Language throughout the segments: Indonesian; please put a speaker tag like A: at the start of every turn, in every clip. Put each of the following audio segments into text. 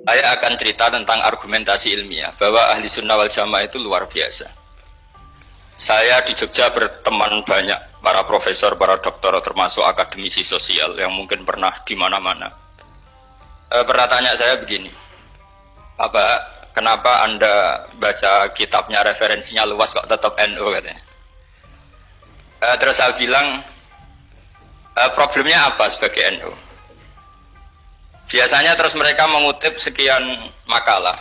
A: Saya akan cerita tentang argumentasi ilmiah bahwa ahli sunnah wal jamaah itu luar biasa. Saya di Jogja berteman banyak para profesor, para doktor, termasuk akademisi sosial yang mungkin pernah di mana-mana. Pernah tanya saya begini, Bapak, kenapa Anda baca kitabnya referensinya luas kok tetap NU katanya. Terus saya bilang, problemnya apa sebagai NU? Biasanya terus mereka mengutip sekian makalah.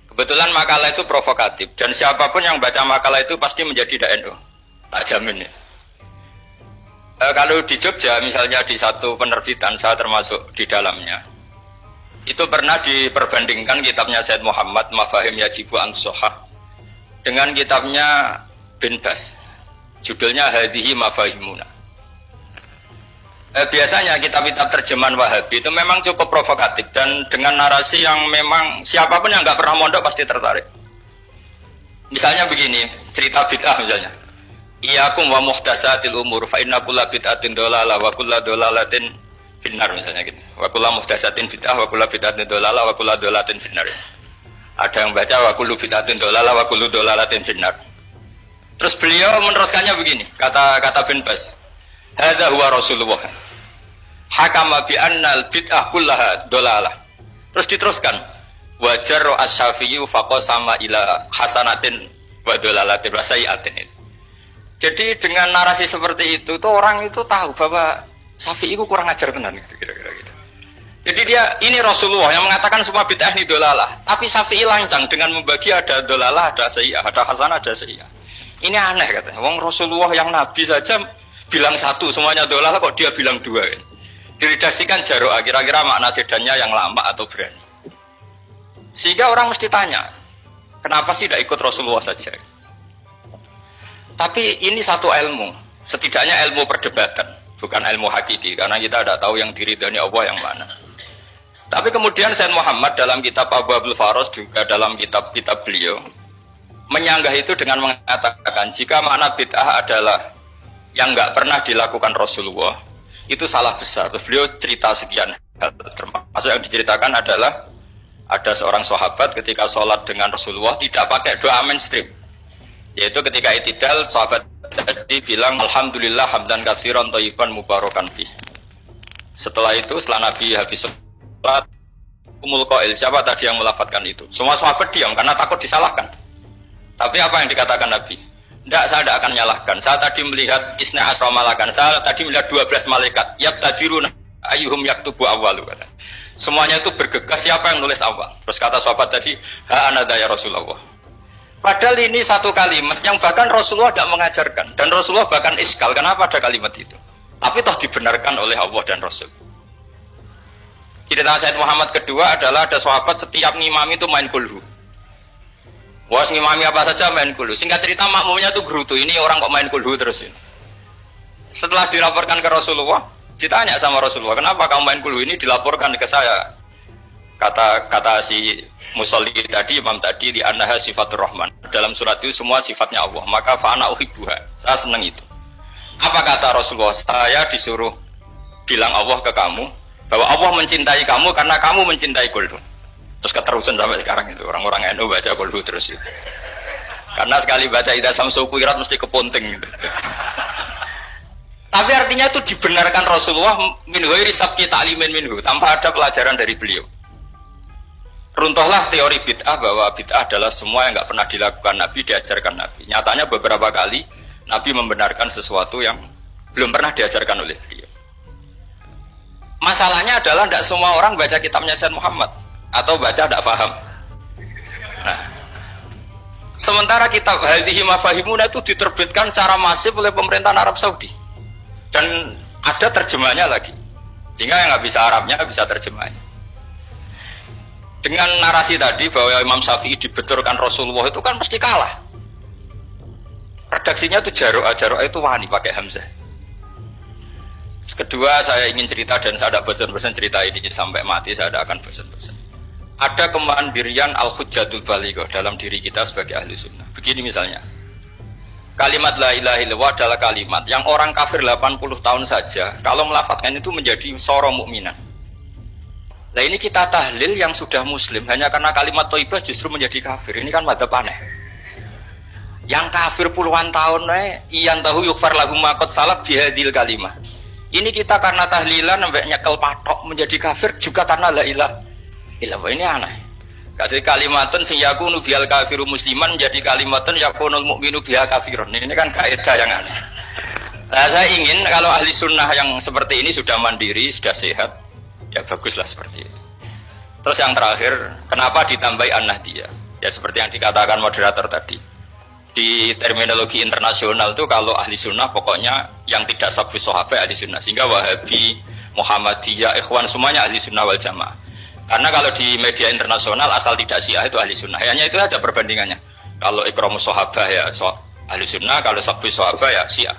A: Kebetulan makalah itu provokatif dan siapapun yang baca makalah itu pasti menjadi NU. Tak jamin ya. Kalau di Jogja misalnya di satu penerbitan saya termasuk di dalamnya. Itu pernah diperbandingkan kitabnya Said Muhammad Mafahim Yajibu an Sohah dengan kitabnya Bin Bas. Judulnya Hadihi Mafahimuna. Biasanya kitab-kitab terjemahan Wahabi itu memang cukup provokatif dan dengan narasi yang memang siapapun yang nggak pernah mondok pasti tertarik. Misalnya begini, cerita bid'ah misalnya. Iyyakum wa muhdatsatil umur fa inna kulla bid'atin dhalalah wa kulla dhalalatin finnar misalnya gitu. Wa kulla muhdatsatin bid'ah wa kulla bid'atin dhalalah wa kulla dhalalatin finnar. Ada yang baca wa kullu bid'atin dhalalah wa kullu dhalalatin finnar. Terus beliau meneruskannya begini, kata Bin Bas. Hadza huwa Rasulullah. Hakama bi annal bid'ah kullaha dolalah. Terus diteruskan wajar as-Syafi'i faqasama ila hasanatin wa dolalatin wa sayiatin. Jadi dengan narasi seperti itu tuh orang itu tahu bahwa Syafi'i itu kurang ajar tenan kira-kira gitu. Jadi dia ini Rasulullah yang mengatakan semua bid'ah ini dolalah, tapi Syafi'i lancang dengan membagi ada dolalah, ada sayiah, ada hasanah, ada sayiah. Ini aneh katanya. Wong Rasulullah yang nabi saja bilang satu, semuanya dolalah kok dia bilang dua kan? Diredaksikan jaro'ah, kira-kira makna sedannya yang lama atau berani. Sehingga orang mesti tanya, kenapa sih tidak ikut Rasulullah saja? Tapi ini satu ilmu, setidaknya ilmu perdebatan, bukan ilmu hakiki, karena kita tidak tahu yang diridhani Allah yang mana. Tapi kemudian Said Muhammad dalam kitab Abu Abdul Faros juga dalam kitab-kitab beliau menyanggah itu dengan mengatakan jika makna bid'ah adalah yang nggak pernah dilakukan Rasulullah, itu salah besar. Terus beliau cerita sekian hal, termasuk yang diceritakan adalah ada seorang sahabat ketika sholat dengan Rasulullah tidak pakai doa mainstream, yaitu ketika i'tidal sahabat tadi bilang alhamdulillah hamdan katsiran thayyiban mubarakan fi. Setelah itu setelah Nabi habis sholat umul qail, siapa tadi yang melafadzkan itu? Semua sahabat diam karena takut disalahkan. Tapi apa yang dikatakan Nabi? Tidak, saya tidak akan menyalahkan. Saya tadi melihat isna asra malakan. Saya tadi melihat 12 malaikat. Yabtadiruna ayyuhum yaktubu awwalu. Semuanya itu bergegas siapa yang nulis awal. Terus kata sahabat tadi, ha anada ya Rasulullah. Padahal ini satu kalimat yang bahkan Rasulullah tidak mengajarkan. Dan Rasulullah bahkan iskal. Kenapa ada kalimat itu? Tapi toh dibenarkan oleh Allah dan Rasul. Cerita Said Muhammad kedua adalah ada sahabat setiap ngimami itu main kulhu. Wah, ngimami apa saja main kulhu. Singkat cerita makmumnya tuh gerutu. Ini orang kok main kulhu terus ini. Setelah dilaporkan ke Rasulullah, ditanya sama Rasulullah, kenapa kamu main kulhu? Ini dilaporkan ke saya. Kata si musolli tadi, imam tadi, di annaha sifatur rahman. Dalam surat itu semua sifatnya Allah. Maka fa'ana uhibbuha. Saya senang itu. Apa kata Rasulullah? Saya disuruh bilang Allah ke kamu bahwa Allah mencintai kamu karena kamu mencintai kulhu. Terus keterusan sampai sekarang itu orang-orang NU baca kulhu terus itu. Karena sekali baca idza samsu kuwirat mesti keponting gitu. Tapi artinya itu dibenarkan Rasulullah min ghairi sabqi ta'limin minhu, tanpa ada pelajaran dari beliau. Runtuhlah teori bid'ah bahwa bid'ah adalah semua yang nggak pernah dilakukan Nabi, diajarkan Nabi. Nyatanya beberapa kali Nabi membenarkan sesuatu yang belum pernah diajarkan oleh beliau. Masalahnya adalah tidak semua orang baca kitabnya Said Muhammad atau baca tidak paham. Nah, sementara kitab Hadihi Mafahimuna itu diterbitkan secara masif oleh pemerintahan Arab Saudi dan ada terjemahnya lagi, sehingga yang nggak bisa Arabnya bisa terjemahnya. Dengan narasi tadi bahwa Imam Syafi'i dibenturkan Rasulullah itu kan pasti kalah. Redaksinya itu jaro'ah itu wani pakai hamzah. Kedua, saya ingin cerita dan saya tidak bosan-bosan cerita ini sampai mati, saya tidak akan bosan-bosan. Ada kemandirian al-hujjatul balighah dalam diri kita sebagai ahli sunnah. Begini misalnya, kalimat la ilaha illallah adalah kalimat yang orang kafir 80 tahun saja kalau melafadzkan itu menjadi soro mukminan. Lah ini kita tahlil yang sudah muslim hanya karena kalimat thayyibah justru menjadi kafir. Ini kan madzhab aneh. Yang kafir puluhan tahun iyan tahu yufar lahum maqad salaf bihadil kalimah. Ini kita karena tahlilan sampai nyekel patok menjadi kafir juga karena la ilaha illallah. Ini aneh. Jadi kalimatun sing yakunu bihal kafiru musliman jadi kalimatun yakunul mu'minu biha kafirun. Ini kan kaidah yang aneh. Nah, saya ingin kalau ahli sunnah yang seperti ini sudah mandiri, sudah sehat, ya baguslah seperti itu. Terus yang terakhir, kenapa ditambahi an-nahdiyah? Ya seperti yang dikatakan moderator tadi. Di terminologi internasional itu kalau ahli sunnah pokoknya yang tidak sabus sahabat ahli sunnah. Sehingga Wahabi, Muhammadiyah, Ikhwan semuanya ahli sunnah wal jamaah. Karena kalau di media internasional asal tidak Syiah itu ahli sunnah. Hanya itu saja perbandingannya. Kalau ikramus sahabat ya ahli sunnah, kalau sabus sahabat ya Syiah.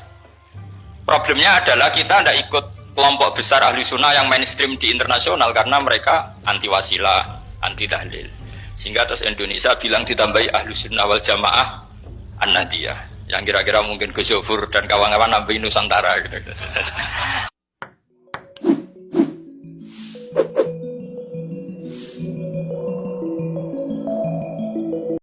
A: Problemnya adalah kita tidak ikut kelompok besar ahli sunnah yang mainstream di internasional karena mereka anti wasilah, anti tahlil. Sehingga terus Indonesia bilang ditambahi ahli sunnah wal jamaah an-nahdiyah. Yang kira-kira mungkin Gus Yofur dan kawan-kawan nambahin Nusantara gitu.